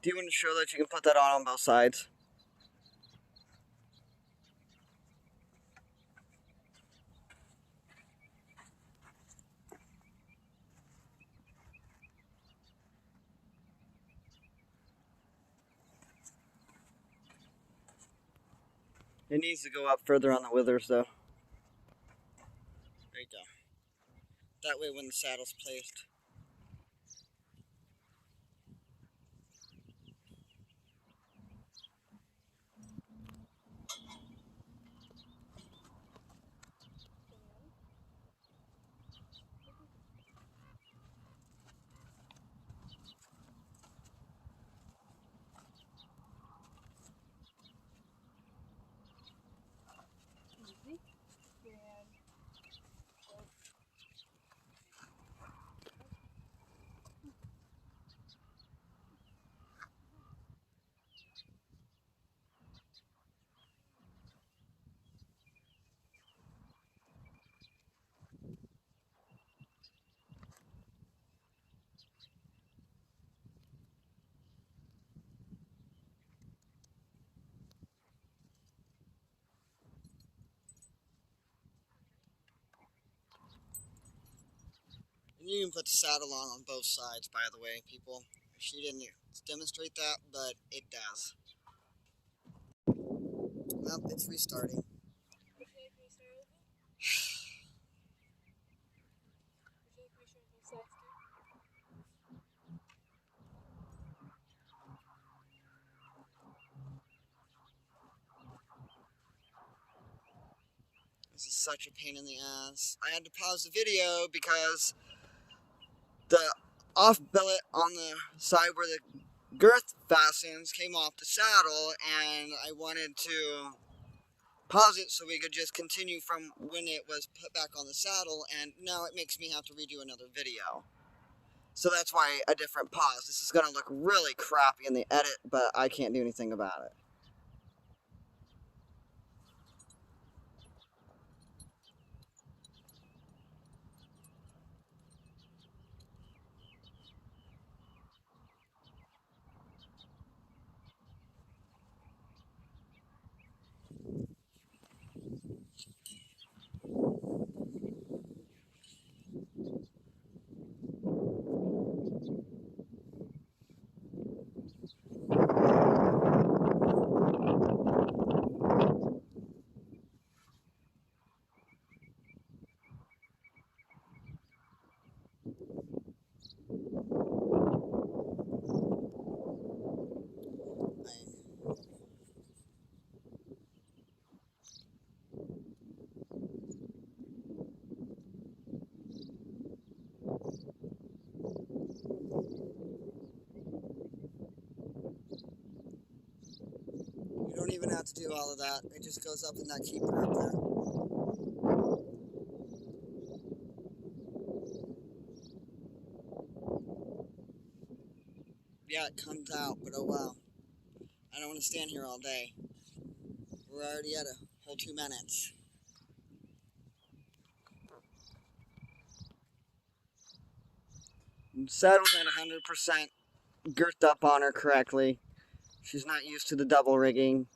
Do you want to show that you can put that on both sides? It needs to go up further on the withers though. There you go. That way when the saddle's placed. And you can put the saddle on both sides, by the way, people. She didn't demonstrate that, but it does. Well, it's restarting. This is such a pain in the ass. I had to pause the video because the off billet on the side where the girth fastens came off the saddle, and I wanted to pause it so we could just continue from when it was put back on the saddle, and now it makes me have to redo another video. So that's why a different pause. This is going to look really crappy in the edit, but I can't do anything about it. You don't even have to do all of that. It just goes up in that keeper up there. Yeah, it comes out, but oh well. I don't want to stand here all day. We're already at a whole 2 minutes. Saddle's at 100% girthed up on her correctly. She's not used to the double rigging.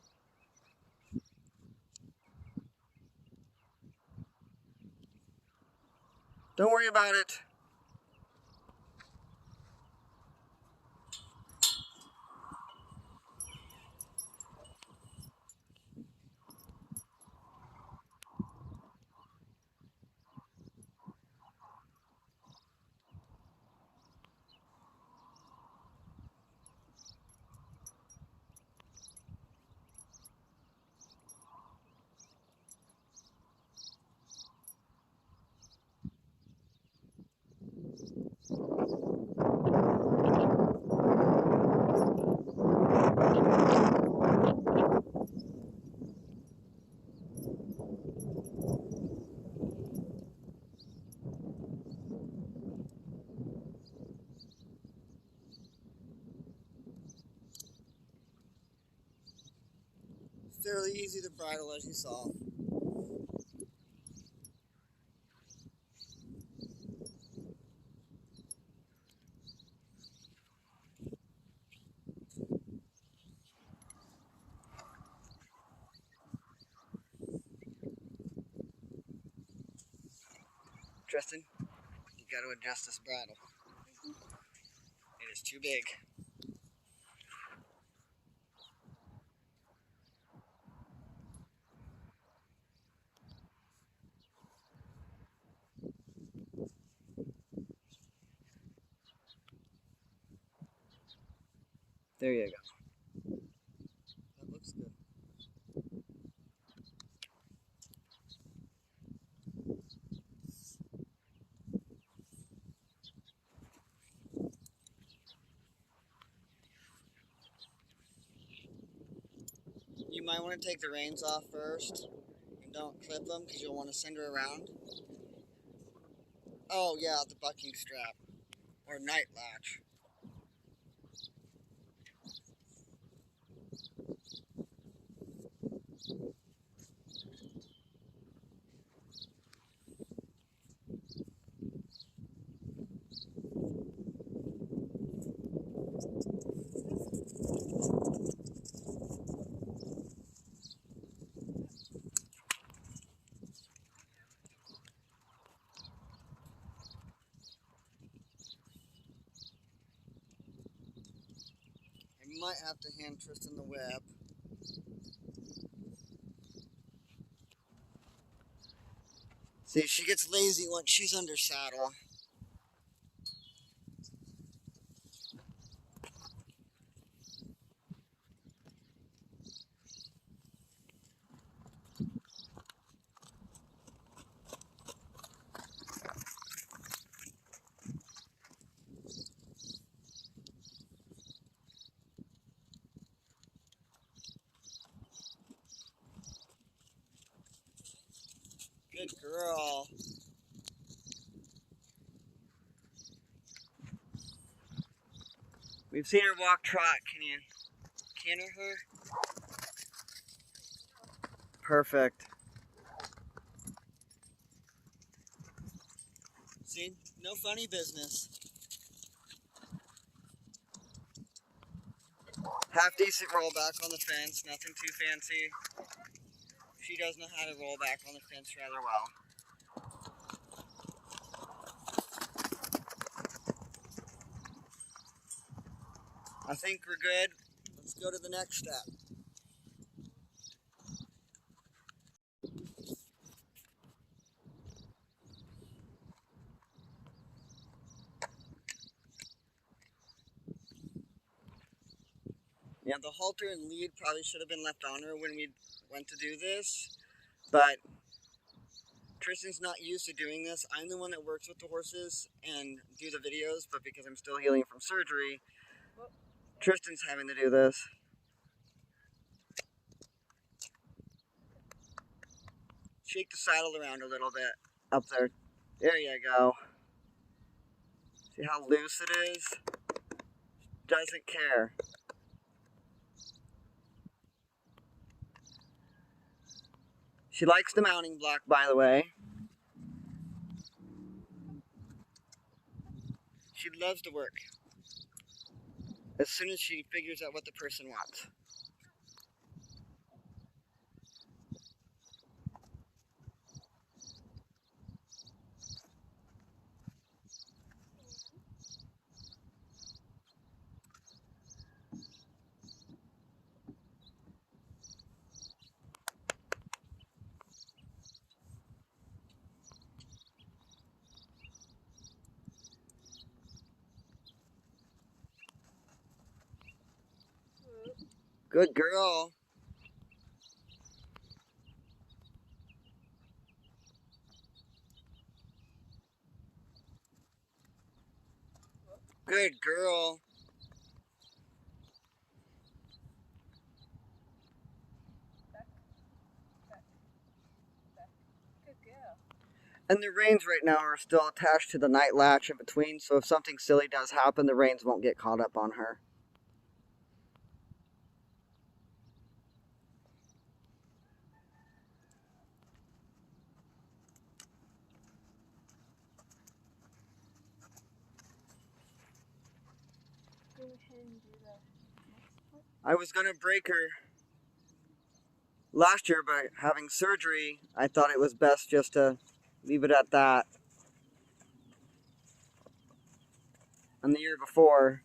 Don't worry about it. Fairly easy to bridle, as you saw. Tristan, you got to adjust this bridle. It is too big. There you go. That looks good. You might want to take the reins off first and don't clip them because you'll want to send her around. Oh yeah, the bucking strap or night latch. I might have to hand Tristan the whip. See, she gets lazy once she's under saddle. Good girl. We've seen her walk trot. Can you canter her? Perfect. See, no funny business. Half decent rollback on the fence, nothing too fancy. She does know how to roll back on the fence rather well. I think we're good. Let's go to the next step. Yeah, the halter and lead probably should have been left on her when we went to do this, but Tristan's not used to doing this. I'm the one that works with the horses and do the videos, but because I'm still healing from surgery, Tristan's having to do this. Shake the saddle around a little bit up there. There you go. See how loose it is? Doesn't care. She likes the mounting block, by the way. She loves to work as soon as she figures out what the person wants. Good girl. Good girl. And the reins right now are still attached to the night latch in between, so if something silly does happen, the reins won't get caught up on her. I was going to break her last year, but having surgery, I thought it was best just to leave it at that. And the year before,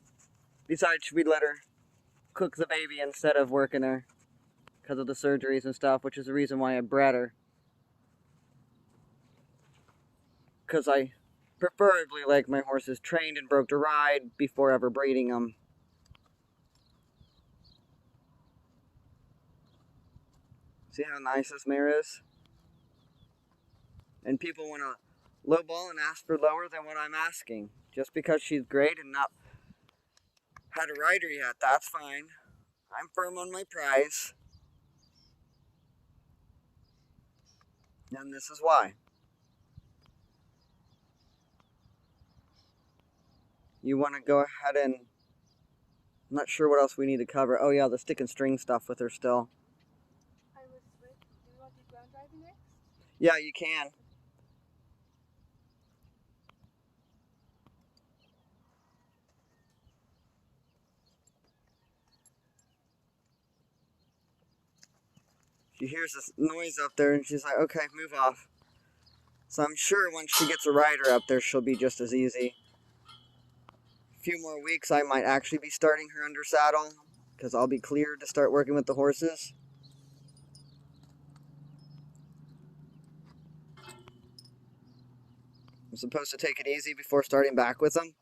besides we let her cook the baby instead of working her because of the surgeries and stuff, which is the reason why I bred her. Because I preferably like my horses trained and broke to ride before ever breeding them. See how nice this mare is? And people want to lowball and ask for lower than what I'm asking. Just because she's great and not had a rider yet, that's fine. I'm firm on my price. And this is why. You want to go ahead and... I'm not sure what else we need to cover. Oh yeah, the stick and string stuff with her still. Do you want to do ground driving next? Yeah, you can. She hears this noise up there and she's like, okay, move off. So I'm sure once she gets a rider up there, she'll be just as easy. A few more weeks, I might actually be starting her under saddle because I'll be cleared to start working with the horses. I'm supposed to take it easy before starting back with them.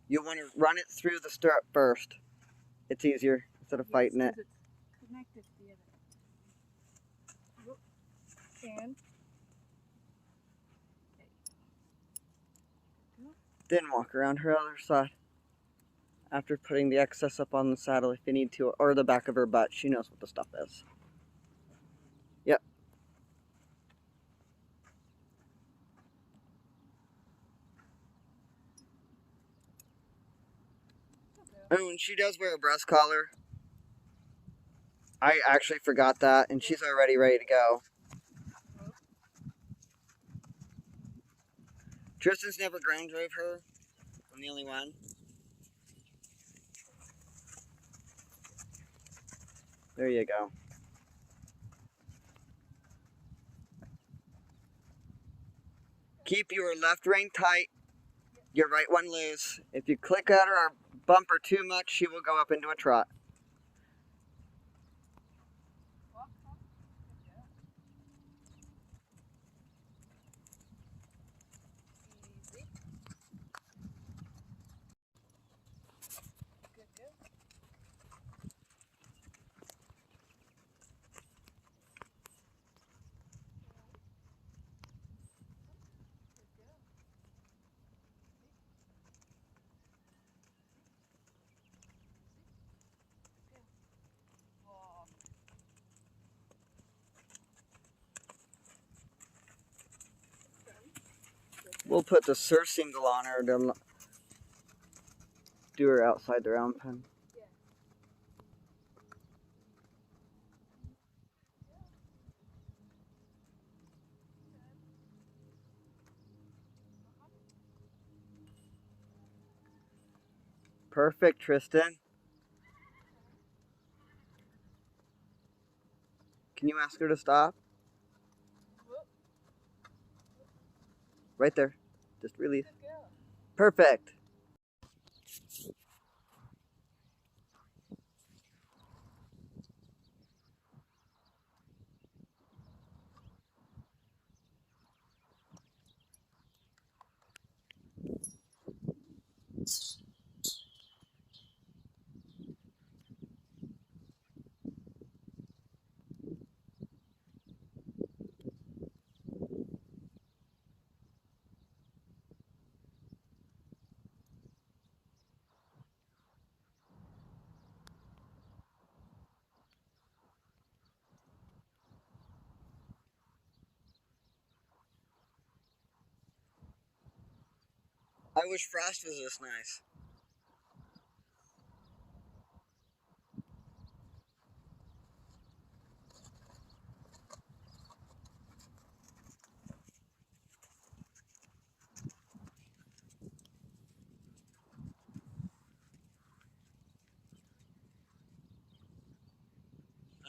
You want to run it through the stirrup first. It's easier instead of fighting it. It's connected to the other. And Then walk around her other side. After putting the excess up on the saddle if you need to, or the back of her butt. She knows what the stuff is. Yep. Oh, and she does wear a breast collar. I actually forgot that, and she's already ready to go. Tristan's never ground drove her. I'm the only one. There you go. Keep your left rein tight, your right one loose. If you click at her or bump her too much, she will go up into a trot. We'll put the surcingle on her to do her outside the round pen. Perfect, Tristan. Can you ask her to stop? Right there. Just release. Perfect. I wish Frost was this nice.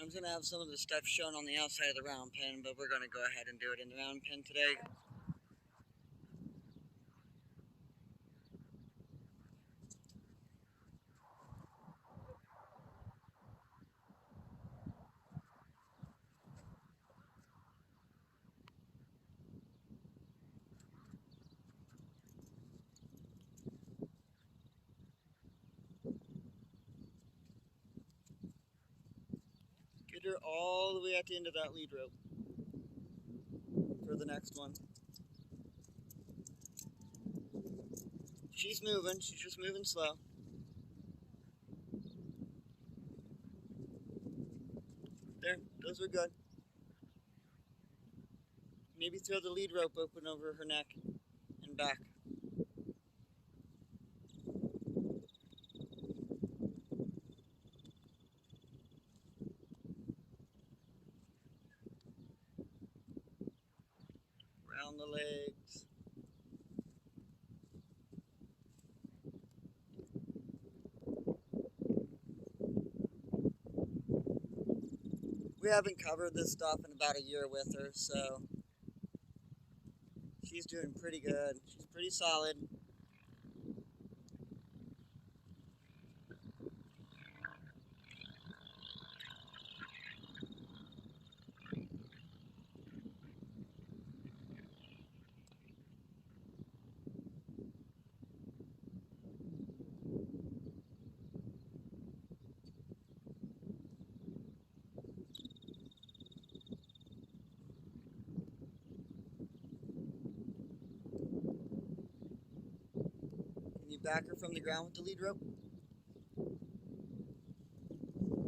was going to have some of the stuff shown on the outside of the round pen, but we're going to go ahead and do it in the round pen today. Get her all the way at the end of that lead rope for the next one. She's moving, she's just moving slow. There, those are good. Maybe throw the lead rope open over her neck and back. Round the legs. We haven't covered this stuff in about a year with her, so she's doing pretty good. She's pretty solid. Can you back her from the ground with the lead rope?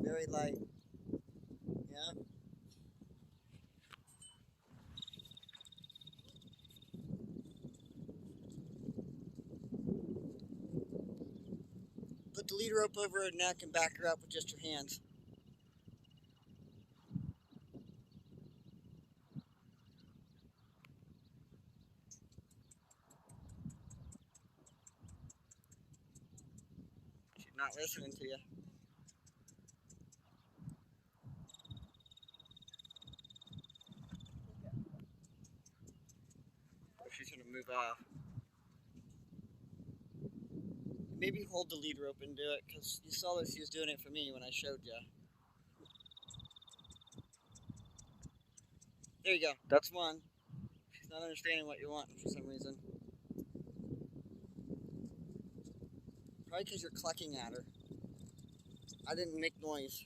Very light. Yeah. Put the lead rope over her neck and back her up with just your hands. She's not listening to you. Or she's going to move off. Maybe hold the lead rope and do it, because you saw that she was doing it for me when I showed you. There you go. That's one. She's not understanding what you want for some reason. Probably because you're clucking at her. I didn't make noise.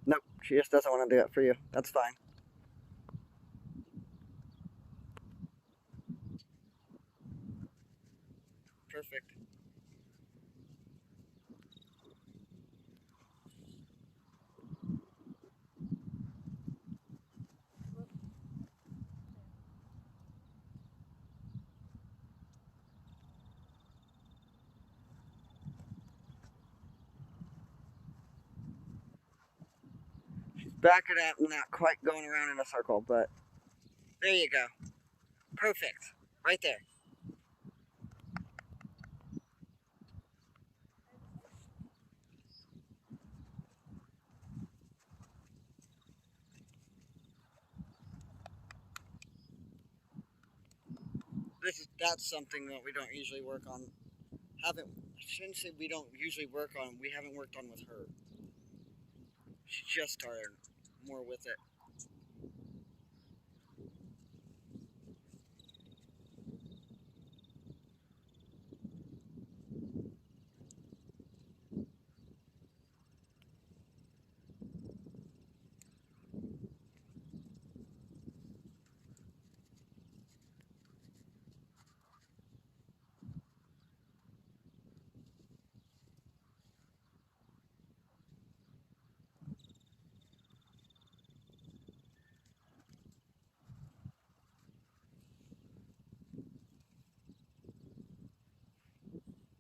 Nope, she just doesn't want to do it for you. That's fine. Perfect. She's backing up and not quite going around in a circle, but there you go. Perfect. Right there. That's something that we don't usually work on. I shouldn't say we don't usually work on, we haven't worked on with her. She just started more with it.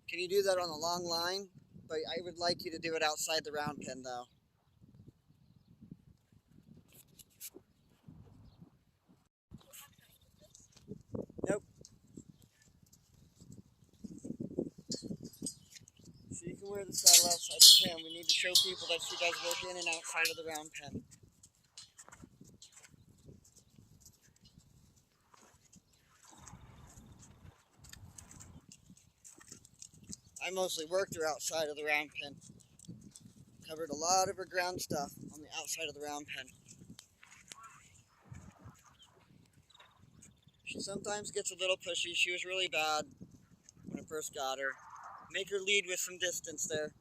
Can you do that on a long line? But I would like you to do it outside the round pen though. Nope. So you can wear the saddle outside the pen. We need to show people that she does work in and outside of the round pen. I mostly worked her outside of the round pen. Covered a lot of her ground stuff on the outside of the round pen. She sometimes gets a little pushy. She was really bad when I first got her. Make her lead with some distance there.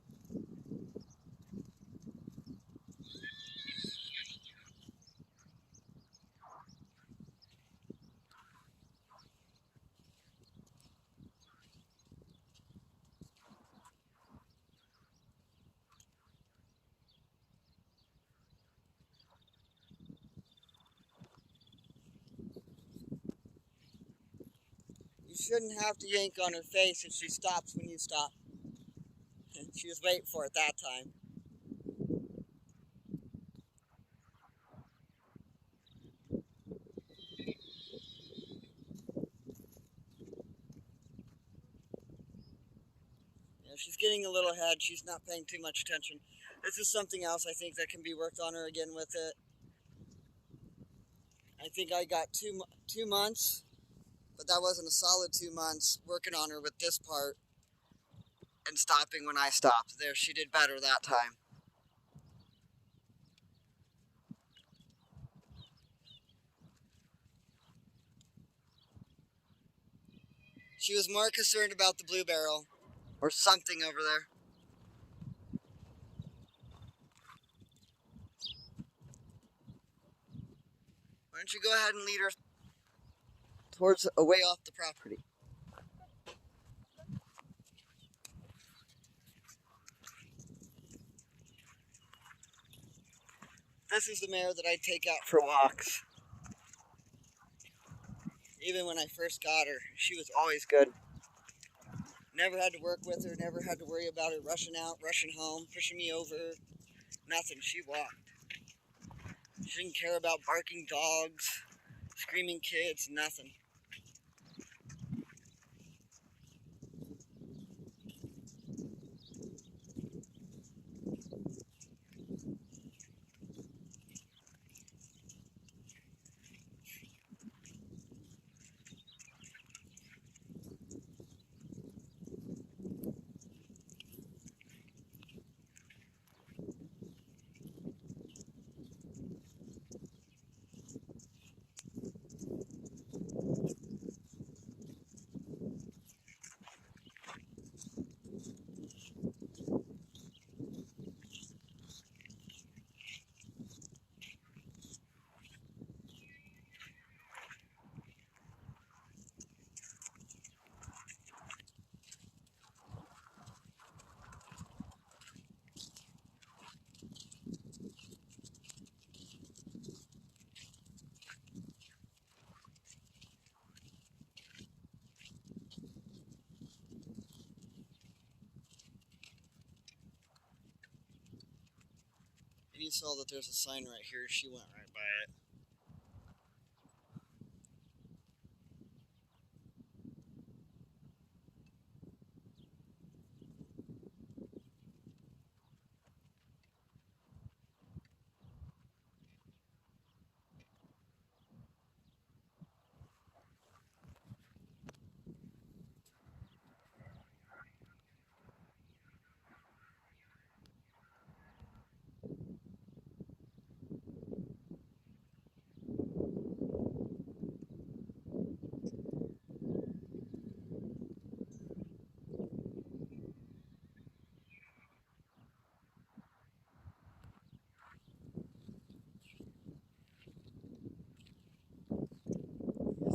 You shouldn't have to yank on her face if she stops when you stop. She was waiting for it that time. If she's getting a little ahead, she's not paying too much attention. This is something else I think that can be worked on her again with it. I think I got two months, but that wasn't a solid 2 months working on her with this part and stopping when I stopped. There, she did better that time. She was more concerned about the blue barrel or something over there. Why don't you go ahead and lead her towards away off the property? This is the mare that I take out for walks. Even when I first got her, she was always good. Never had to work with her, never had to worry about her rushing out, rushing home, pushing me over. Nothing, she walked. She didn't care about barking dogs, screaming kids, nothing. And you saw that there's a sign right here, she went right by it.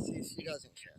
See, she doesn't care.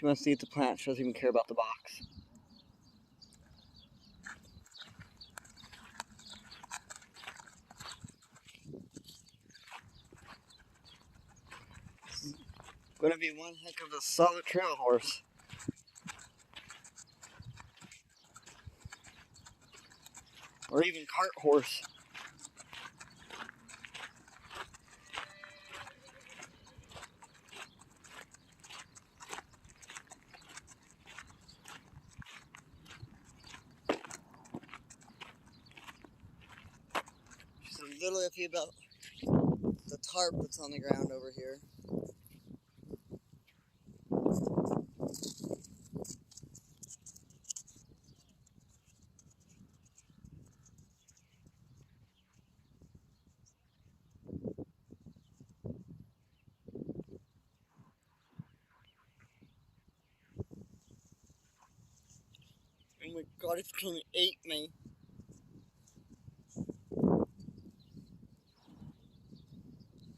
She must eat the plant. She doesn't even care about the box. It's gonna be one heck of a solid trail horse. Or even cart horse. She's a little iffy about the tarp that's on the ground over here. Oh my god, it's gonna eat me.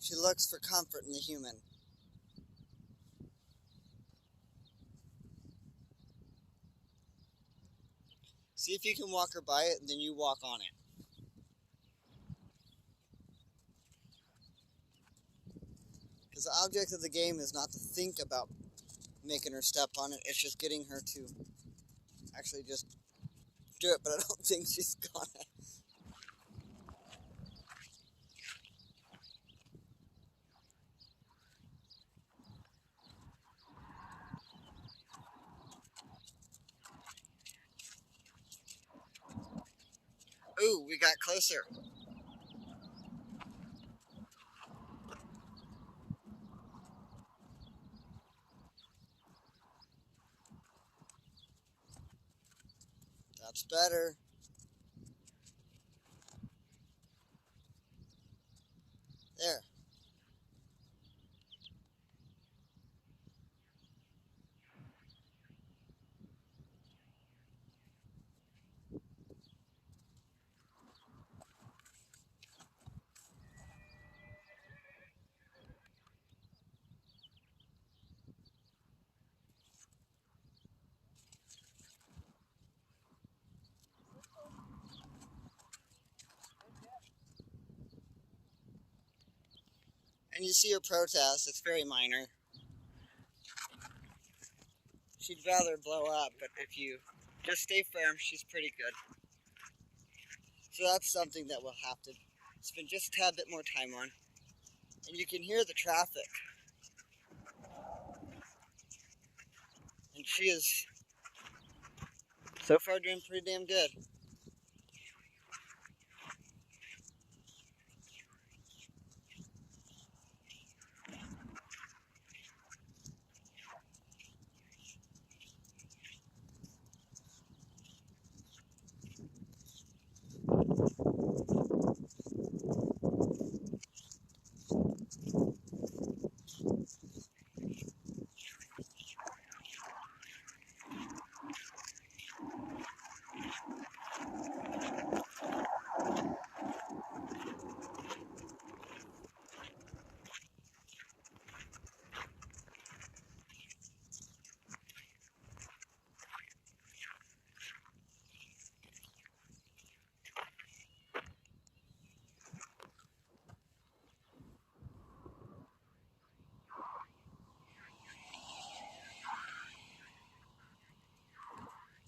She looks for comfort in the human. See if you can walk her by it and then you walk on it. Because the object of the game is not to think about making her step on it, it's just getting her to actually just do it, but I don't think she's gonna. Ooh, we got closer. That's better. There. And you see her protest, it's very minor. She'd rather blow up, but if you just stay firm, she's pretty good. So that's something that we'll have to spend just a tad bit more time on. And you can hear the traffic. And she is so far doing pretty damn good.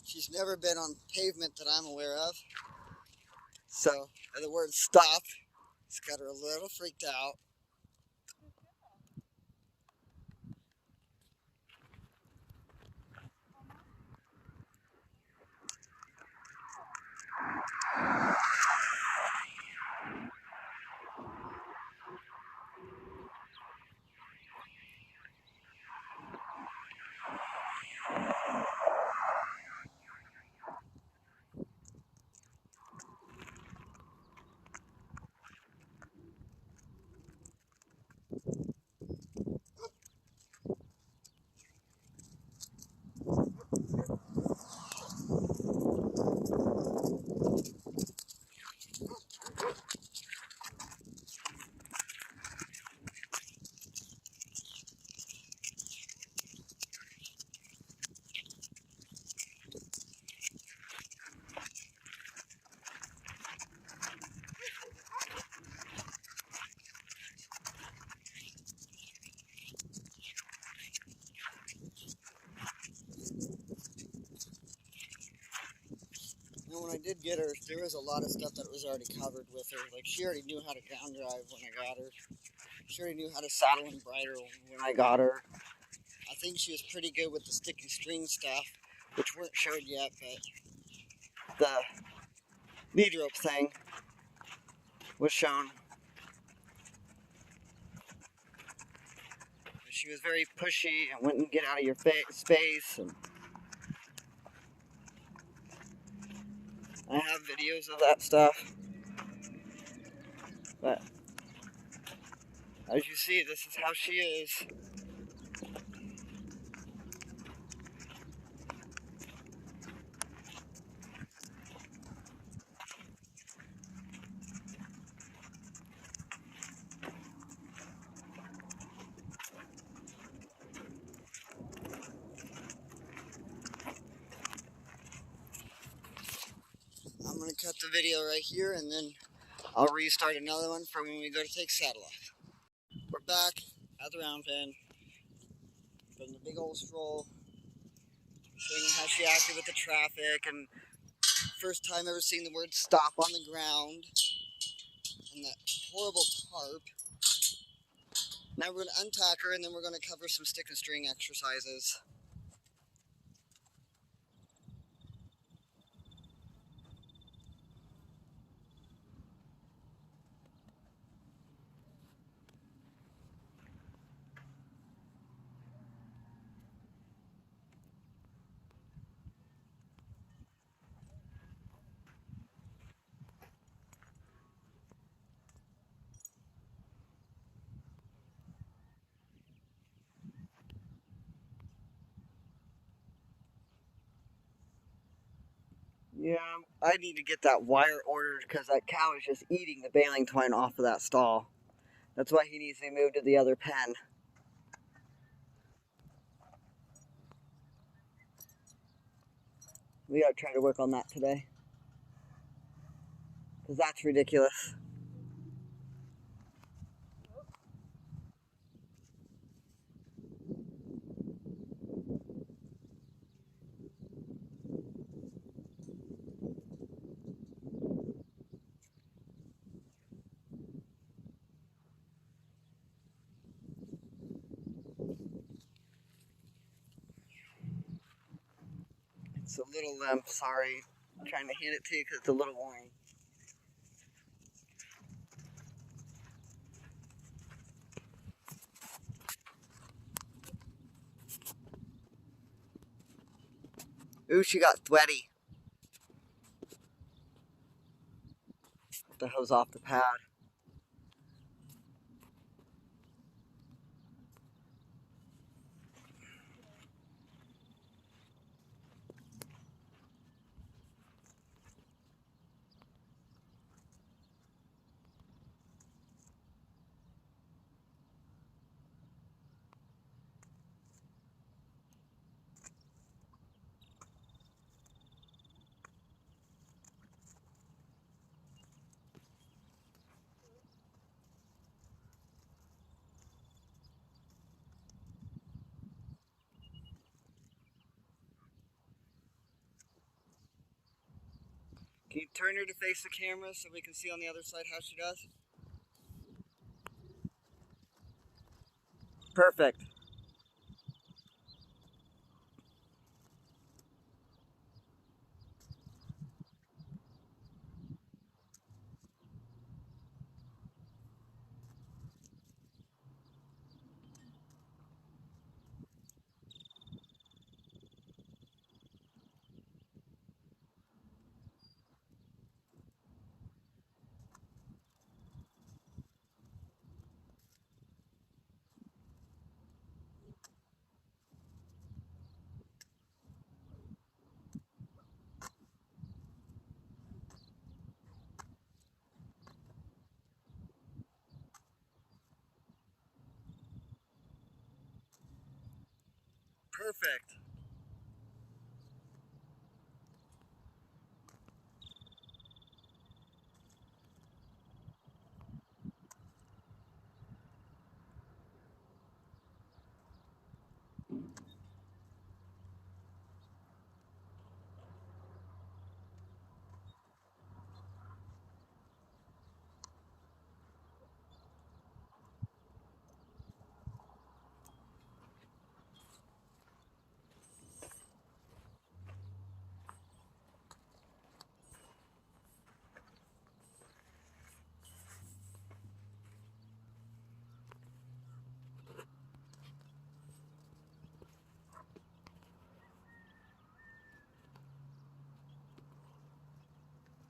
She's never been on pavement that I'm aware of. So, the word stop has got her a little freaked out. know, when I did get her, there was a lot of stuff that was already covered with her. Like, she already knew how to ground drive when I got her. She already knew how to saddle and bridle when I got her. I think she was pretty good with the stick and string stuff, which weren't showed yet, but the lead rope thing was shown. She was very pushy and wouldn't get out of your space. And I have videos of that stuff. But as you see, this is how she is. I'm going to cut the video right here, and then I'll restart another one for when we go to take saddle off. We're back at the round pen from the big old stroll, showing you how she acted with the traffic, and first time ever seeing the word stop on the ground, and that horrible tarp. Now we're going to untack her, and then we're going to cover some stick and string exercises. Yeah, I need to get that wire ordered because that cow is just eating the baling twine off of that stall. That's why he needs to move to the other pen. We gotta try to work on that today, because that's ridiculous. It's a little limp, sorry. I'm trying to hand it to you because it's a little worn. Ooh, she got sweaty. The hose off the pad. Can you turn her to face the camera so we can see on the other side how she does? Perfect. Perfect.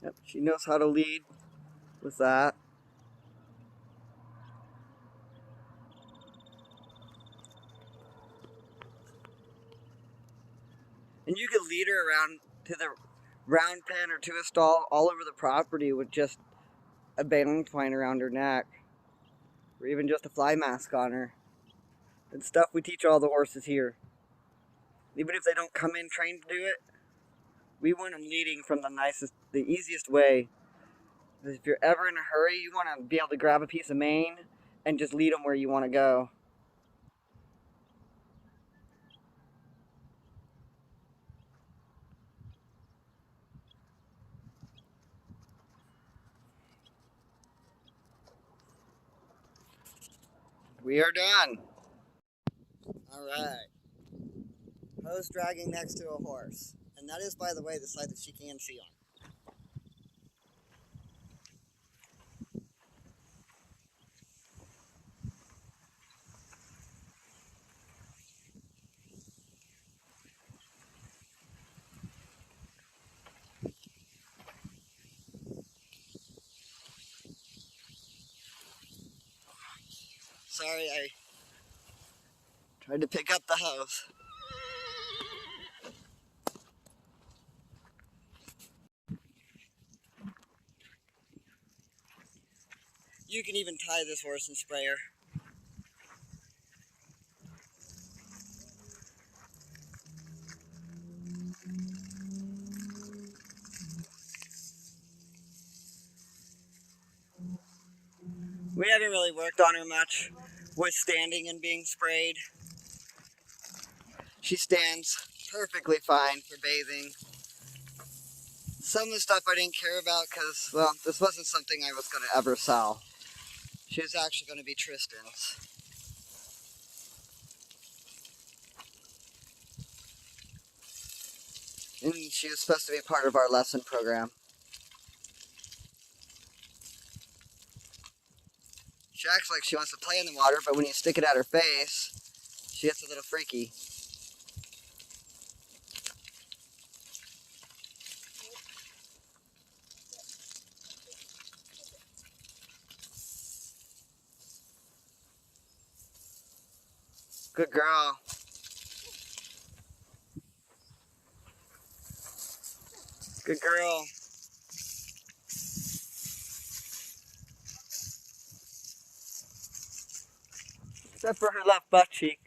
Yep, she knows how to lead with that. And you can lead her around to the round pen or to a stall all over the property with just a bailing twine around her neck, or even just a fly mask on her. It's stuff we teach all the horses here. Even if they don't come in trained to do it, we want them leading from the easiest way. If you're ever in a hurry, you want to be able to grab a piece of mane and just lead them where you want to go. We are done. All right. Hose dragging next to a horse. And that is, by the way, the side that she can see on. Sorry, I tried to pick up the hose. You can even tie this horse in sprayer. We haven't really worked on her much with standing and being sprayed. She stands perfectly fine for bathing. Some of the stuff I didn't care about because, well, this wasn't something I was going to ever sell. She was actually going to be Tristan's. And she was supposed to be part of our lesson program. She acts like she wants to play in the water, but when you stick it at her face, she gets a little freaky. Good girl. Good girl. Except for her left butt cheek.